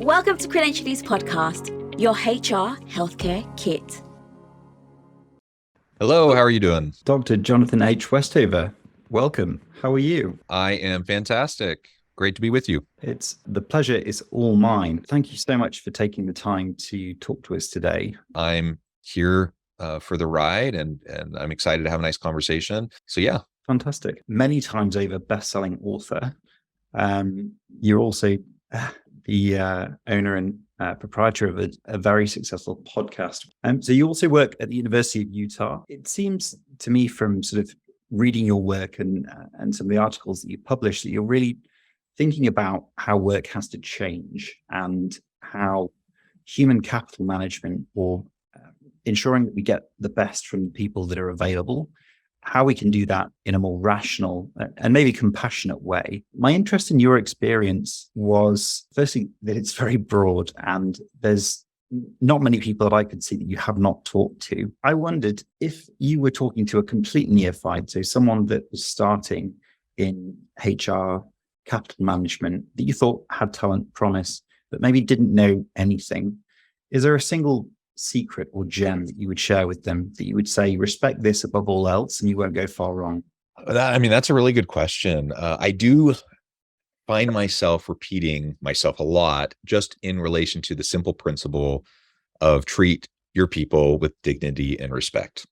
Welcome to Credentially's podcast, your HR healthcare kit. Hello, how are you doing? Dr. Jonathan H. Westover, welcome. How are you? I am fantastic. Great to be with you. The pleasure is all mine. Thank you so much for taking the time to talk to us today. I'm here for the ride and I'm excited to have a nice conversation. So yeah. Fantastic. Many times over best-selling author. You're also the owner and proprietor of a very successful podcast. So you also work at the University of Utah. It seems to me from sort of reading your work and some of the articles that you publish that you're really thinking about how work has to change and how human capital management or ensuring that we get the best from the people that are available, how we can do that in a more rational and maybe compassionate way. My interest in your experience was, firstly, that it's very broad and there's not many people that I could see that you have not talked to. I wondered if you were talking to a complete neophyte, so someone that was starting in HR, capital management, that you thought had talent, promise, but maybe didn't know anything. Is there a single secret or gem that you would share with them that you would say, respect this above all else and you won't go far wrong? That's a really good question. I do find myself repeating myself a lot just in relation to the simple principle of treat your people with dignity and respect.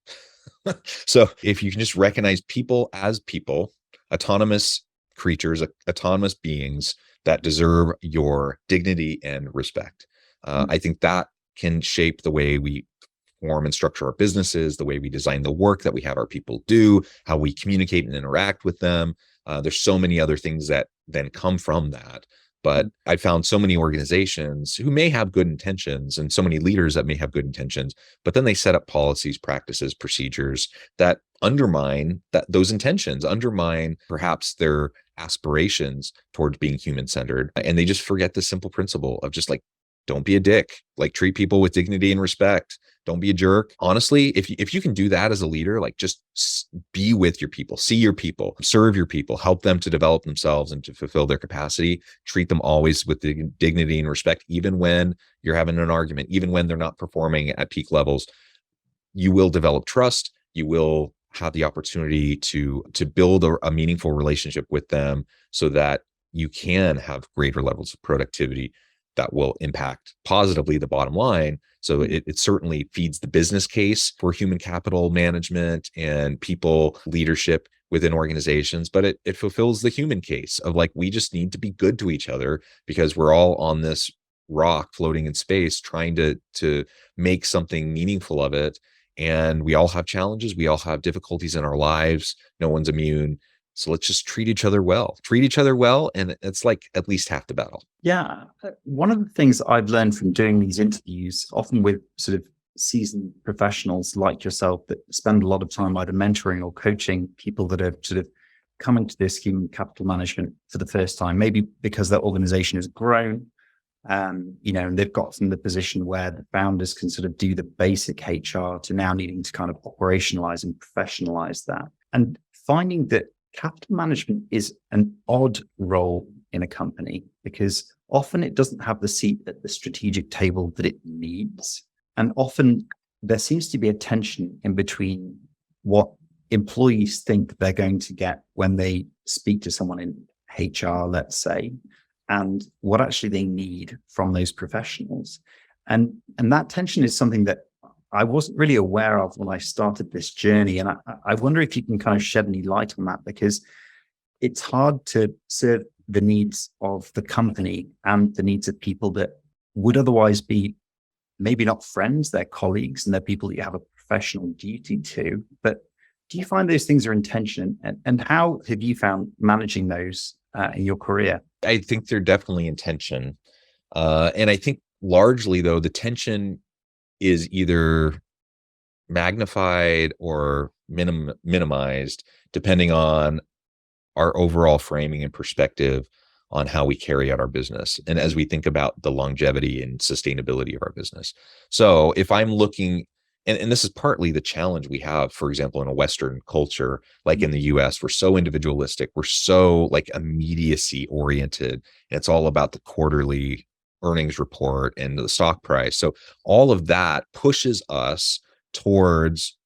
So if you can just recognize people as people, autonomous creatures, autonomous beings that deserve your dignity and respect, I think that can shape the way we form and structure our businesses, the way we design the work that we have our people do, how we communicate and interact with them. There's so many other things that then come from that. But I found so many organizations who may have good intentions and so many leaders that may have good intentions, but then they set up policies, practices, procedures that undermine those intentions, undermine perhaps their aspirations towards being human-centered. And they just forget the simple principle of just like, don't be a dick, like treat people with dignity and respect. Don't be a jerk. Honestly, if you can do that as a leader, like just be with your people, see your people, serve your people, help them to develop themselves and to fulfill their capacity, treat them always with dignity and respect, even when you're having an argument, even when they're not performing at peak levels, you will develop trust. You will have the opportunity to build a meaningful relationship with them so that you can have greater levels of productivity that will impact positively the bottom line. So it certainly feeds the business case for human capital management and people leadership within organizations, but it fulfills the human case of like, we just need to be good to each other because we're all on this rock floating in space trying to make something meaningful of it. And we all have challenges. We all have difficulties in our lives. No one's immune. So let's just treat each other well. And it's like at least half the battle. Yeah. One of the things I've learned from doing these interviews, often with sort of seasoned professionals like yourself that spend a lot of time either mentoring or coaching people that are sort of coming to this human capital management for the first time, maybe because their organization has grown, and they've got from the position where the founders can sort of do the basic HR to now needing to kind of operationalize and professionalize that. And finding that capital management is an odd role in a company because often it doesn't have the seat at the strategic table that it needs. And often there seems to be a tension in between what employees think they're going to get when they speak to someone in HR, let's say, and what actually they need from those professionals. And that tension is something that I wasn't really aware of when I started this journey. And I wonder if you can kind of shed any light on that, because it's hard to serve the needs of the company and the needs of people that would otherwise be maybe not friends, they're colleagues and they're people that you have a professional duty to. But do you find those things are in tension? And how have you found managing those in your career? I think they're definitely in tension. And I think largely, though, the tension is either magnified or minimized depending on our overall framing and perspective on how we carry out our business. And as we think about the longevity and sustainability of our business. So if I'm looking, and this is partly the challenge we have, for example, in a Western culture, like in the US, we're so individualistic. We're so like immediacy oriented. And it's all about the quarterly earnings report and the stock price. So all of that pushes us towards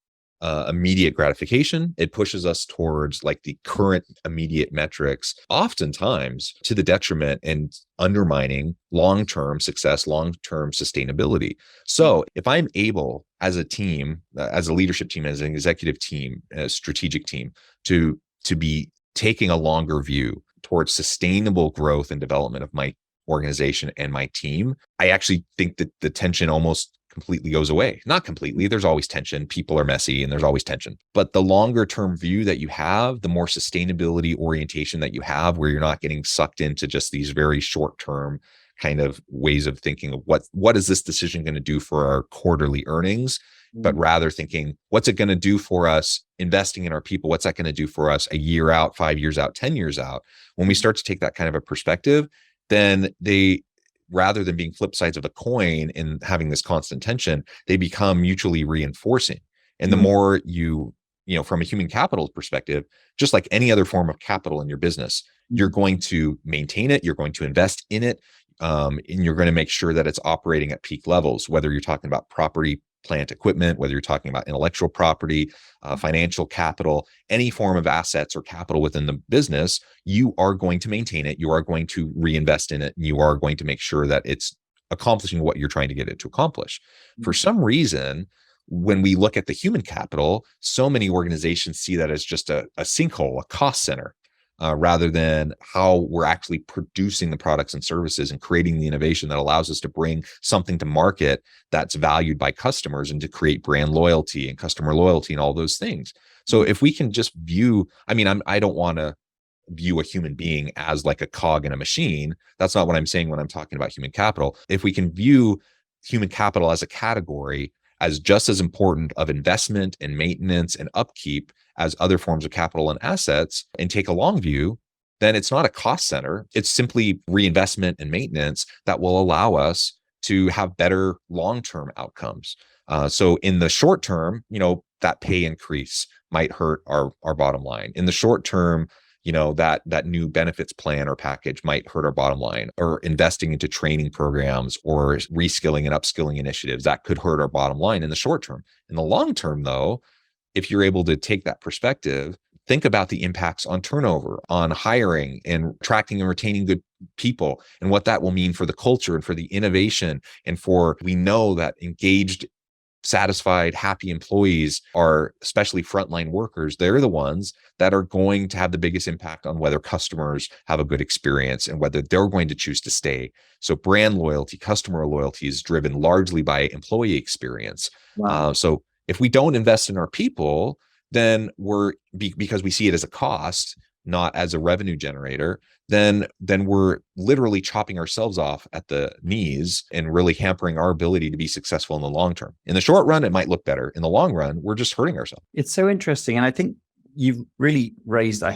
immediate gratification. It pushes us towards like the current immediate metrics, oftentimes to the detriment and undermining long-term success, long-term sustainability. So if I'm able as a team, as a leadership team, as an executive team, a strategic team, to be taking a longer view towards sustainable growth and development of my organization and my team, I actually think that the tension almost completely goes away. Not completely. There's always tension. People are messy and there's always tension. But the longer term view that you have, the more sustainability orientation that you have, where you're not getting sucked into just these very short term kind of ways of thinking of what is this decision going to do for our quarterly earnings, but rather thinking, what's it going to do for us investing in our people? What's that going to do for us a year out, 5 years out, 10 years out? When we start to take that kind of a perspective, then rather than being flip sides of a coin and having this constant tension, they become mutually reinforcing. And the more from a human capital perspective, just like any other form of capital in your business, you're going to maintain it, you're going to invest in it, and you're going to make sure that it's operating at peak levels, whether you're talking about property, plant, equipment, whether you're talking about intellectual property, financial capital, any form of assets or capital within the business, you are going to maintain it. You are going to reinvest in it. And you are going to make sure that it's accomplishing what you're trying to get it to accomplish. For some reason, when we look at the human capital, so many organizations see that as just a sinkhole, a cost center. Rather than how we're actually producing the products and services and creating the innovation that allows us to bring something to market that's valued by customers and to create brand loyalty and customer loyalty and all those things. So if we can just view, I don't want to view a human being as like a cog in a machine. That's not what I'm saying when I'm talking about human capital. If we can view human capital as a category as just as important of investment and maintenance and upkeep as other forms of capital and assets, and take a long view, then it's not a cost center. It's simply reinvestment and maintenance that will allow us to have better long-term outcomes. So in the short term, that pay increase might hurt our bottom line. In the short term, that new benefits plan or package might hurt our bottom line, or investing into training programs or reskilling and upskilling initiatives that could hurt our bottom line in the short term. In the long term, though, if you're able to take that perspective, think about the impacts on turnover, on hiring and attracting and retaining good people, and what that will mean for the culture and for the innovation. And we know that engaged, satisfied, happy employees are, especially frontline workers, they're the ones that are going to have the biggest impact on whether customers have a good experience and whether they're going to choose to stay. So brand loyalty, customer loyalty is driven largely by employee experience. Wow. So if we don't invest in our people, then because we see it as a cost, not as a revenue generator, then we're literally chopping ourselves off at the knees and really hampering our ability to be successful in the long term. In the short run, it might look better. In the long run, we're just hurting ourselves. It's so interesting. And I think you've really raised, a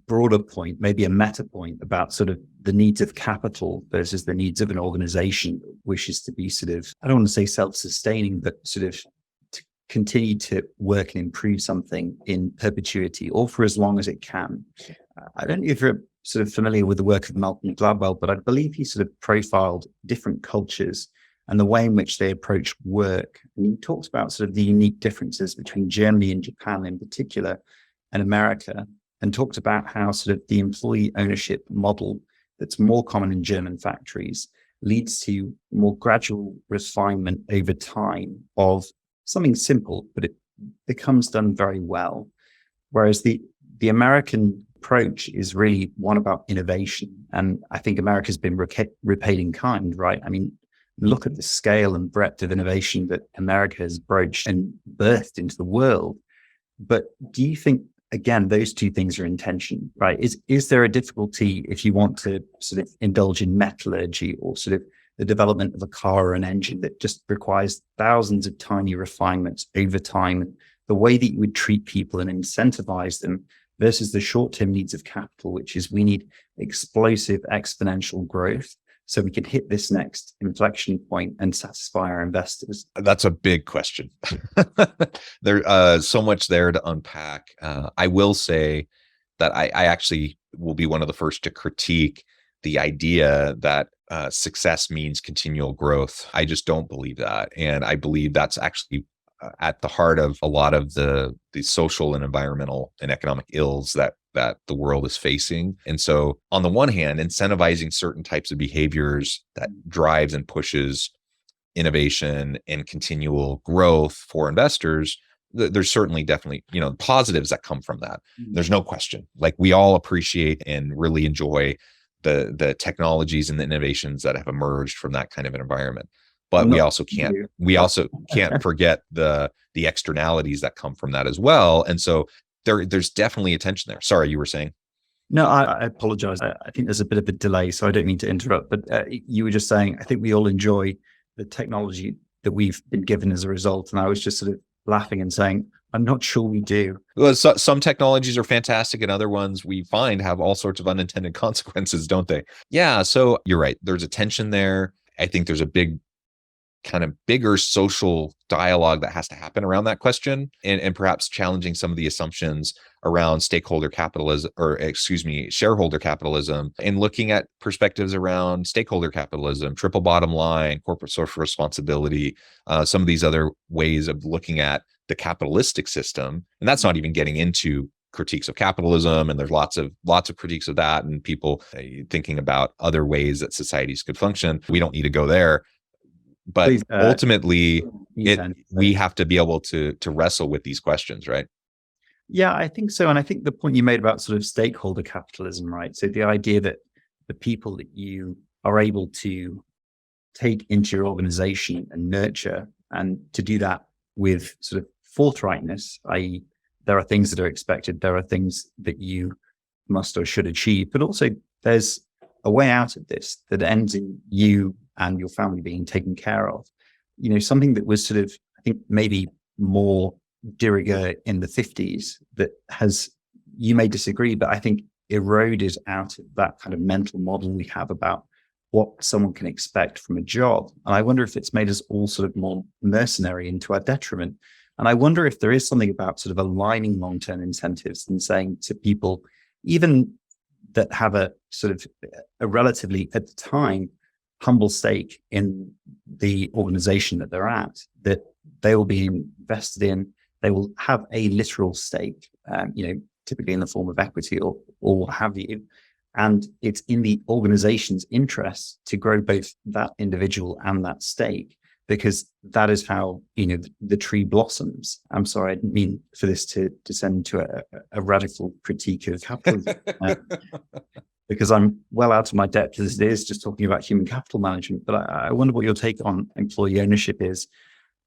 broader point, maybe a meta point about sort of the needs of capital versus the needs of an organization that wishes to be I don't want to say self-sustaining, but sort of to continue to work and improve something in perpetuity or for as long as it can. I don't know if you're sort of familiar with the work of Malcolm Gladwell, but I believe he sort of profiled different cultures and the way in which they approach work. And he talks about sort of the unique differences between Germany and Japan in particular and America, and talked about how sort of the employee ownership model that's more common in German factories leads to more gradual refinement over time of something simple, but it becomes done very well. Whereas the American approach is really one about innovation. And I think America's been repaid in kind, right? Look at the scale and breadth of innovation that America has broached and birthed into the world. But do you think, again, those two things are in tension, right? Is there a difficulty if you want to sort of indulge in metallurgy or sort of the development of a car or an engine that just requires thousands of tiny refinements over time, the way that you would treat people and incentivize them versus the short-term needs of capital, which is we need explosive exponential growth so we can hit this next inflection point and satisfy our investors? That's a big question. There's so much there to unpack. I will say that I actually will be one of the first to critique the idea that success means continual growth. I just don't believe that. And I believe that's actually at the heart of a lot of the social and environmental and economic ills that the world is facing. And so on the one hand, incentivizing certain types of behaviors that drives and pushes innovation and continual growth for investors, there's certainly definitely, positives that come from that. There's no question. Like, we all appreciate and really enjoy the technologies and the innovations that have emerged from that kind of an environment. But we also can't forget the externalities that come from that as well. And so there's definitely a tension there. Sorry, you were saying? No, I apologize. I think there's a bit of a delay, so I don't mean to interrupt. But you were just saying, I think we all enjoy the technology that we've been given as a result. And I was just sort of laughing and saying, I'm not sure we do. Well, some technologies are fantastic, and other ones we find have all sorts of unintended consequences, don't they? Yeah. So you're right. There's a tension there. I think there's a bigger social dialogue that has to happen around that question, and perhaps challenging some of the assumptions around shareholder capitalism, and looking at perspectives around stakeholder capitalism, triple bottom line, corporate social responsibility, some of these other ways of looking at the capitalistic system. And that's not even getting into critiques of capitalism, and there's lots of critiques of that, and people thinking about other ways that societies could function. We don't need to go there. But please, ultimately, we have to be able to wrestle with these questions, right? Yeah, I think so. And I think the point you made about sort of stakeholder capitalism, right? So the idea that the people that you are able to take into your organization and nurture, and to do that with sort of forthrightness, i.e., there are things that are expected, there are things that you must or should achieve, but also there's a way out of this that ends in you and your family being taken care of. Something that was sort of, I think, maybe more de rigueur in the 50s that has, you may disagree, but I think eroded out of that kind of mental model we have about what someone can expect from a job. And I wonder if it's made us all sort of more mercenary and to our detriment. And I wonder if there is something about sort of aligning long-term incentives and saying to people, even that have a sort of a relatively, at the time, humble stake in the organization that they're at, that they will be invested in, they will have a literal stake, typically in the form of equity or what have you. And it's in the organization's interest to grow both that individual and that stake, because that is how, the tree blossoms. I'm sorry, I didn't mean for this to descend into a radical critique of capitalism. Because I'm well out of my depth as it is just talking about human capital management. But I wonder what your take on employee ownership is.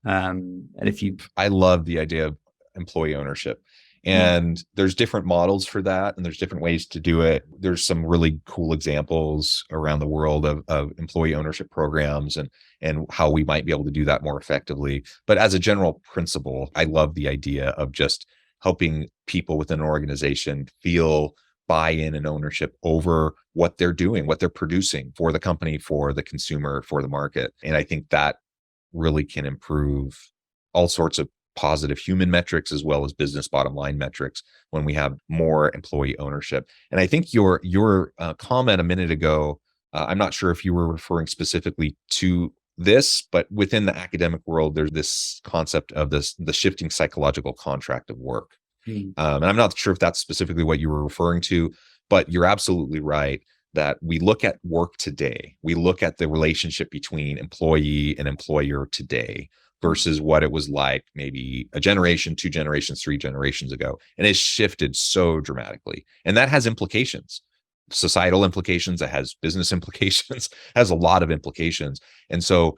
And if you... I love the idea of employee ownership. And there's different models for that, and there's different ways to do it. There's some really cool examples around the world of employee ownership programs and how we might be able to do that more effectively. But as a general principle, I love the idea of just helping people within an organization feel buy-in and ownership over what they're doing, what they're producing for the company, for the consumer, for the market. And I think that really can improve all sorts of positive human metrics as well as business bottom line metrics when we have more employee ownership. And I think your comment a minute ago, I'm not sure if you were referring specifically to this, but within the academic world, there's this concept of the shifting psychological contract of work. And I'm not sure if that's specifically what you were referring to, but you're absolutely right that we look at work today. We look at the relationship between employee and employer today versus what it was like maybe a generation, 2 generations, 3 generations ago. And it's shifted so dramatically. And that has implications, societal implications, it has business implications, has a lot of implications. And so,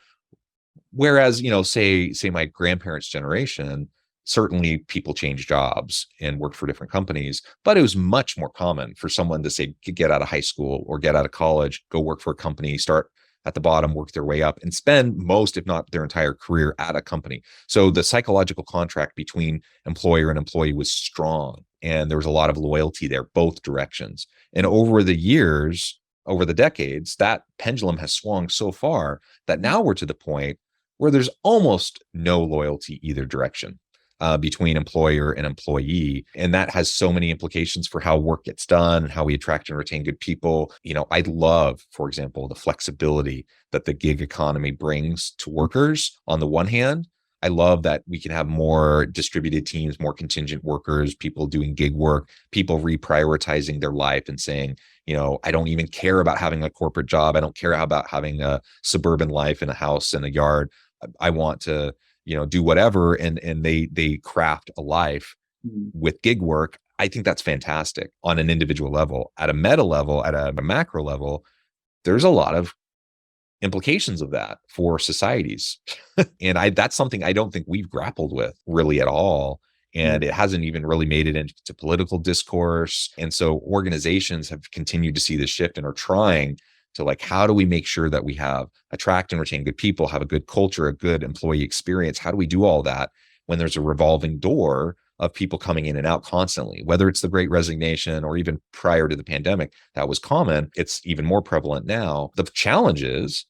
whereas, say my grandparents' generation, certainly people changed jobs and worked for different companies, but it was much more common for someone to say, get out of high school or get out of college, go work for a company, start at the bottom, work their way up, and spend most, if not their entire career at a company. So the psychological contract between employer and employee was strong, and there was a lot of loyalty there, both directions. And over the years, over the decades, that pendulum has swung so far that now we're to the point where there's almost no loyalty either direction. between employer and employee. And that has so many implications for how work gets done, how we attract and retain good people. I love, for example, the flexibility that the gig economy brings to workers on the one hand. I love that we can have more distributed teams, more contingent workers, people doing gig work, people reprioritizing their life and saying, I don't even care about having a corporate job. I don't care about having a suburban life and a house and a yard. I want to, do whatever. And they craft a life with gig work. I think that's fantastic on an individual level. At a meta level, at a macro level, there's a lot of implications of that for societies. And that's something I don't think we've grappled with really at all. And it hasn't even really made it into political discourse. And so organizations have continued to see this shift and are trying to how do we make sure that we attract and retain good people, have a good culture, a good employee experience? How do we do all that when there's a revolving door of people coming in and out constantly, whether it's the Great Resignation or even prior to the pandemic, that was common. It's even more prevalent now. The challenge is,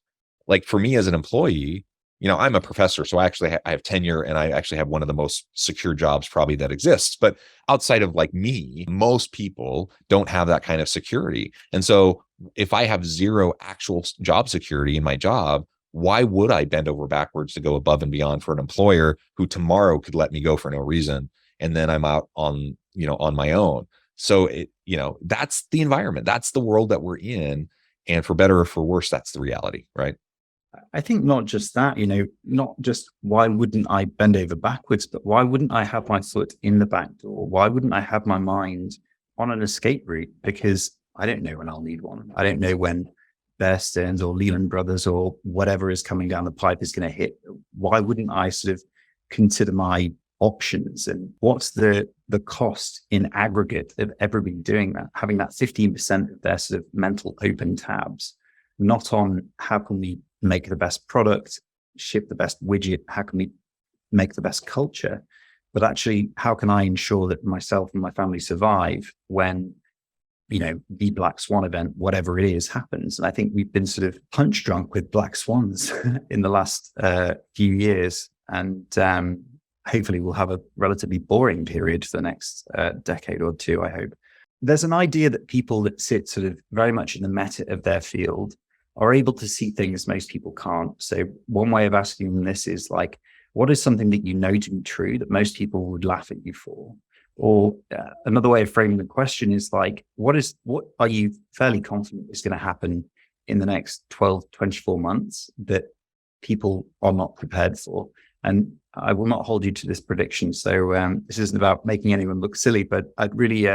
for me as an employee, I'm a professor, so I have tenure and I actually have one of the most secure jobs probably that exists. But outside of me, most people don't have that kind of security. And so if I have zero actual job security in my job, why would I bend over backwards to go above and beyond for an employer who tomorrow could let me go for no reason? And then I'm out on my own. So that's the environment. That's the world that we're in. And for better or for worse, that's the reality, right? I think not just that, not just why wouldn't I bend over backwards, but why wouldn't I have my foot in the back door? Why wouldn't I have my mind on an escape route? Because I don't know when I'll need one. I don't know when Bear Stearns or Lehman Brothers or whatever is coming down the pipe is going to hit. Why wouldn't I sort of consider my options and what's the cost in aggregate of everybody doing that, having that 15% of their sort of mental open tabs, not on how can we make the best product, ship the best widget, how can we make the best culture, but actually how can I ensure that myself and my family survive when the black swan event, whatever it is, happens. And I think we've been sort of punch drunk with black swans in the last few years, and hopefully we'll have a relatively boring period for the next decade or two, I hope. There's an idea that people that sit sort of very much in the meta of their field are able to see things most people can't. So one way of asking them this is what is something that you know to be true that most people would laugh at you for? Or another way of framing the question is what are you fairly confident is going to happen in the next 12, 24 months that people are not prepared for? And I will not hold you to this prediction. So this isn't about making anyone look silly, but I'd really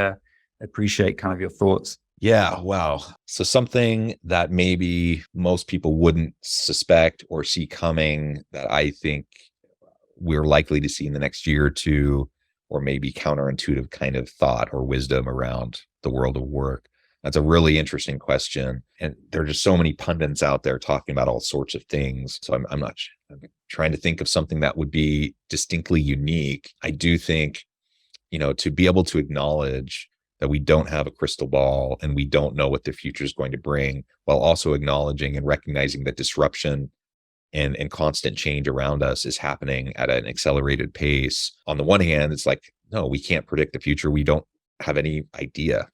appreciate kind of your thoughts. Yeah, wow. So something that maybe most people wouldn't suspect or see coming that I think we're likely to see in the next year or two, or maybe counterintuitive kind of thought or wisdom around the world of work. That's a really interesting question. And there are just so many pundits out there talking about all sorts of things. So I'm trying to think of something that would be distinctly unique. I do think, to be able to acknowledge that we don't have a crystal ball and we don't know what the future is going to bring, while also acknowledging and recognizing that disruption and constant change around us is happening at an accelerated pace. On the one hand, it's no, we can't predict the future. We don't have any idea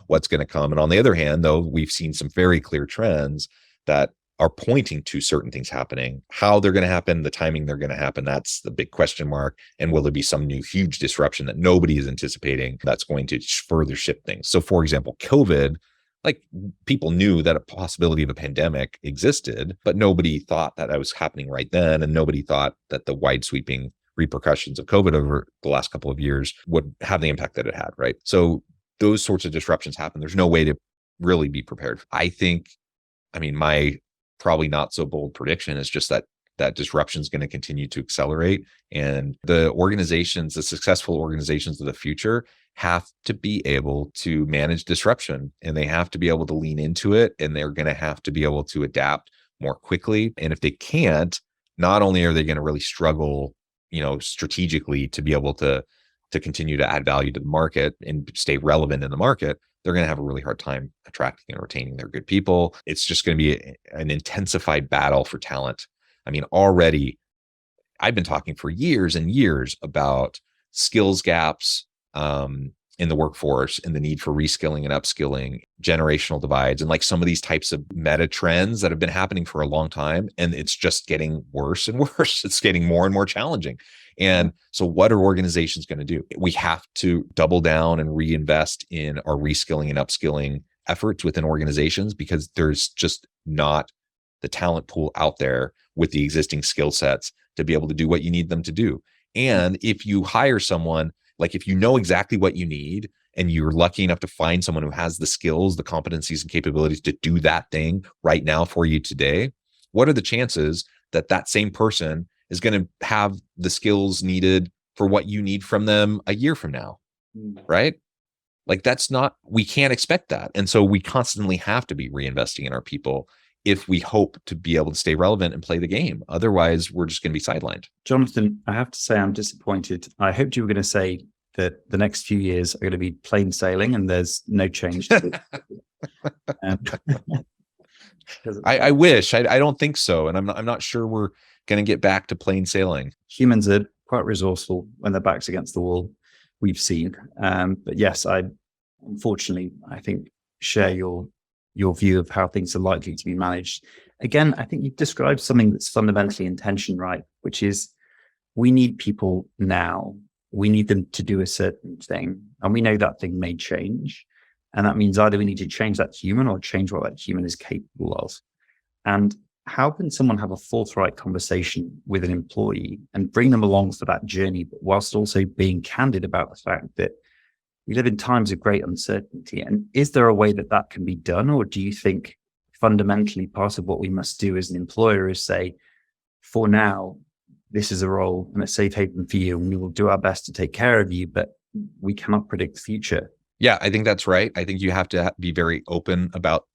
what's going to come. And on the other hand, though, we've seen some very clear trends that are pointing to certain things happening. How they're going to happen, the timing they're going to happen, that's the big question mark. And will there be some new huge disruption that nobody is anticipating that's going to further shift things? So for example, COVID, people knew that a possibility of a pandemic existed, but nobody thought that was happening right then. And nobody thought that the wide sweeping repercussions of COVID over the last couple of years would have the impact that it had, right? So those sorts of disruptions happen. There's no way to really be prepared. I think, my probably not so bold prediction is just that disruption is going to continue to accelerate. And the successful organizations of the future have to be able to manage disruption, and they have to be able to lean into it, and they're going to have to be able to adapt more quickly. And if they can't, not only are they going to really struggle, strategically to be able to continue to add value to the market and stay relevant in the market, they're going to have a really hard time attracting and retaining their good people. It's just going to be an intensified battle for talent. Already I've been talking for years and years about skills gaps in the workforce and the need for reskilling and upskilling, generational divides, and like some of these types of meta trends that have been happening for a long time. And it's just getting worse and worse. It's getting more and more challenging. And so what are organizations going to do? We have to double down and reinvest in our reskilling and upskilling efforts within organizations, because there's just not the talent pool out there with the existing skill sets to be able to do what you need them to do. And if you hire someone, like if you know exactly what you need and you're lucky enough to find someone who has the skills, the competencies and capabilities to do that thing right now for you today, what are the chances that that same person is going to have the skills needed for what you need from them a year from now? Right? Like we can't expect that. And so we constantly have to be reinvesting in our people if we hope to be able to stay relevant and play the game. Otherwise, we're just going to be sidelined. Jonathan, I have to say I'm disappointed. I hoped you were going to say that the next few years are going to be plain sailing and there's no change to it. I wish. I don't think so. And I'm not sure we're going to get back to plain sailing. Humans are quite resourceful when their back's against the wall, we've seen. But yes, unfortunately, I think share your view of how things are likely to be managed. Again, I think you've described something that's fundamentally in tension, right? Which is we need people now. We need them to do a certain thing. And we know that thing may change. And that means either we need to change that human or change what that human is capable of. And how can someone have a forthright conversation with an employee and bring them along for that journey, but whilst also being candid about the fact that we live in times of great uncertainty? And is there a way that that can be done? Or do you think fundamentally part of what we must do as an employer is say, for now, this is a role and a safe haven for you, and we will do our best to take care of you, but we cannot predict the future? Yeah, I think that's right. I think you have to be very open about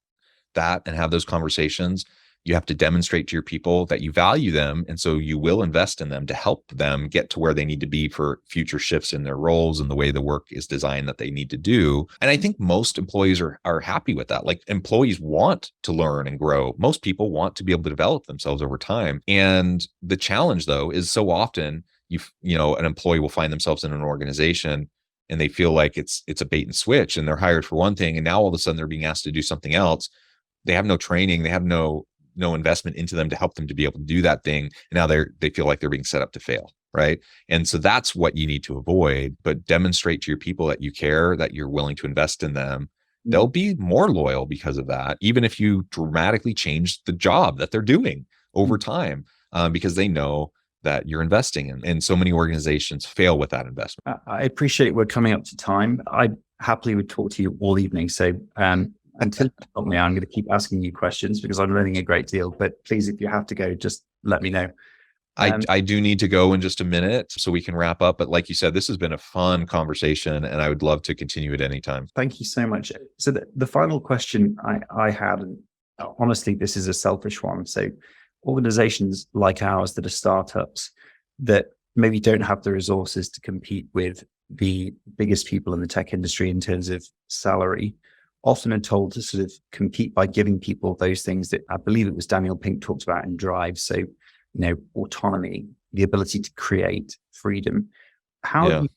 that and have those conversations. You have to demonstrate to your people that you value them. And so you will invest in them to help them get to where they need to be for future shifts in their roles and the way the work is designed that they need to do. And I think most employees are happy with that. Like employees want to learn and grow. Most people want to be able to develop themselves over time. And the challenge though is so often an employee will find themselves in an organization and they feel like it's a bait and switch, and they're hired for one thing. And now all of a sudden they're being asked to do something else. They have no training. They have no investment into them to help them to be able to do that thing. And now they feel like they're being set up to fail. Right. And so that's what you need to avoid, but demonstrate to your people that you care, that you're willing to invest in them. They'll be more loyal because of that, even if you dramatically change the job that they're doing over time, because they know that you're investing in. And so many organizations fail with that investment. I appreciate we're coming up to time. I happily would talk to you all evening. So until you help me, I'm going to keep asking you questions because I'm learning a great deal. But please, if you have to go, just let me know. I do need to go in just a minute so we can wrap up. But like you said, this has been a fun conversation and I would love to continue at any time. Thank you so much. So the final question I had, and honestly, this is a selfish one. So organizations like ours that are startups that maybe don't have the resources to compete with the biggest people in the tech industry in terms of salary, often are told to sort of compete by giving people those things that I believe it was Daniel Pink talked about in Drive. So, autonomy, the ability to create, freedom. How do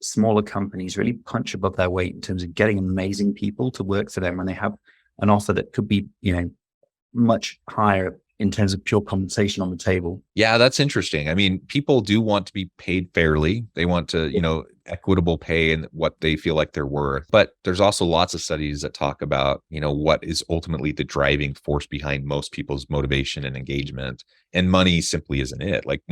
smaller companies really punch above their weight in terms of getting amazing people to work for them when they have an offer that could be, much higher in terms of pure compensation on the table? Yeah, that's interesting. I mean, people do want to be paid fairly. They want to, equitable pay and what they feel like they're worth. But there's also lots of studies that talk about, what is ultimately the driving force behind most people's motivation and engagement. And money simply isn't it. Like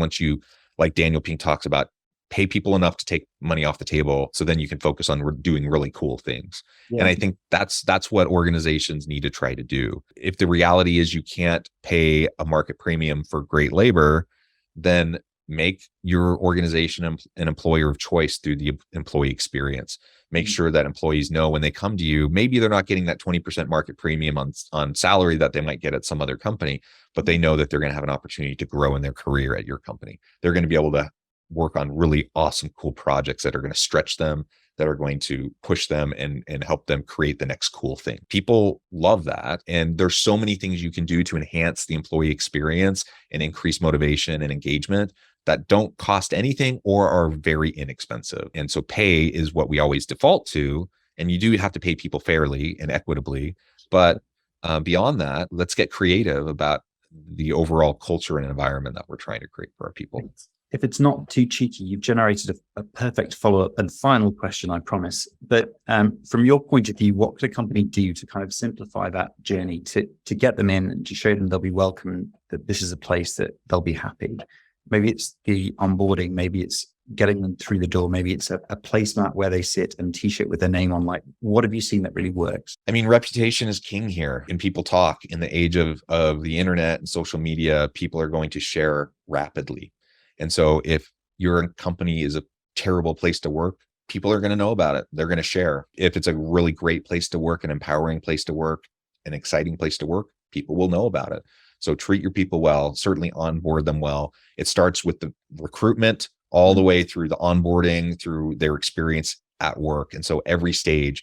like Daniel Pink talks about, pay people enough to take money off the table so then you can focus on doing really cool things. Yeah. And I think that's what organizations need to try to do. If the reality is you can't pay a market premium for great labor, then make your organization an employer of choice through the employee experience. Make sure that employees know when they come to you, maybe they're not getting that 20% market premium on salary that they might get at some other company, but they know that they're going to have an opportunity to grow in their career at your company. They're going to be able to work on really awesome, cool projects that are going to stretch them, that are going to push them and help them create the next cool thing. People love that. And there's so many things you can do to enhance the employee experience and increase motivation and engagement that don't cost anything or are very inexpensive. And so pay is what we always default to. And you do have to pay people fairly and equitably. But beyond that, let's get creative about the overall culture and environment that we're trying to create for our people. If it's not too cheeky, you've generated a perfect follow-up and final question, I promise. But from your point of view, what could a company do to kind of simplify that journey to get them in and to show them they'll be welcome, that this is a place that they'll be happy? Maybe it's the onboarding, maybe it's getting them through the door, maybe it's a placemat where they sit and t-shirt with their name on. Like, what have you seen that really works? I mean, reputation is king here, and people talk. In the age of the internet and social media, people are going to share rapidly. And so if your company is a terrible place to work, people are going to know about it. They're going to share. If it's a really great place to work, an empowering place to work, an exciting place to work, people will know about it. So treat your people well, certainly onboard them well. It starts with the recruitment all the way through the onboarding, through their experience at work. And so every stage,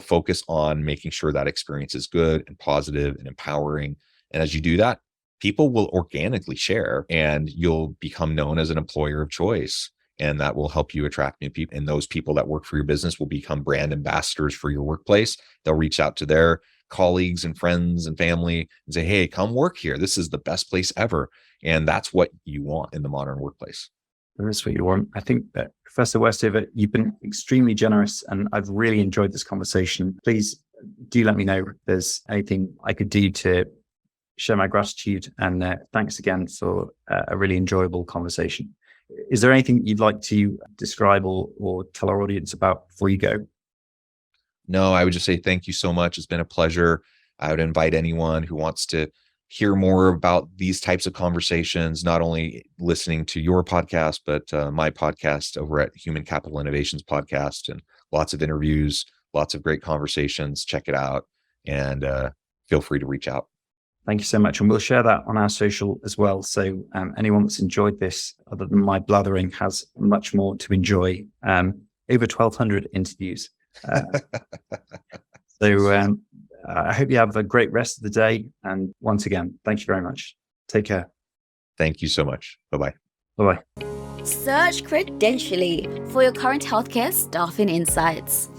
focus on making sure that experience is good and positive and empowering. And as you do that, people will organically share and you'll become known as an employer of choice. And that will help you attract new people. And those people that work for your business will become brand ambassadors for your workplace. They'll reach out to their colleagues and friends and family and say, hey, come work here. This is the best place ever. And that's what you want in the modern workplace. That is what you want. I think that Professor Westover, you've been extremely generous and I've really enjoyed this conversation. Please do let me know if there's anything I could do to share my gratitude, and thanks again for a really enjoyable conversation. Is there anything you'd like to describe or tell our audience about before you go? No, I would just say thank you so much. It's been a pleasure. I would invite anyone who wants to hear more about these types of conversations, not only listening to your podcast, but my podcast over at Human Capital Innovations Podcast, and lots of interviews, lots of great conversations. Check it out and feel free to reach out. Thank you so much. And we'll share that on our social as well. So anyone that's enjoyed this, other than my blathering, has much more to enjoy. Over 1,200 interviews. So I hope you have a great rest of the day. And once again, thank you very much. Take care. Thank you so much. Bye-bye. Bye-bye. Search Credentially for your current healthcare staffing insights.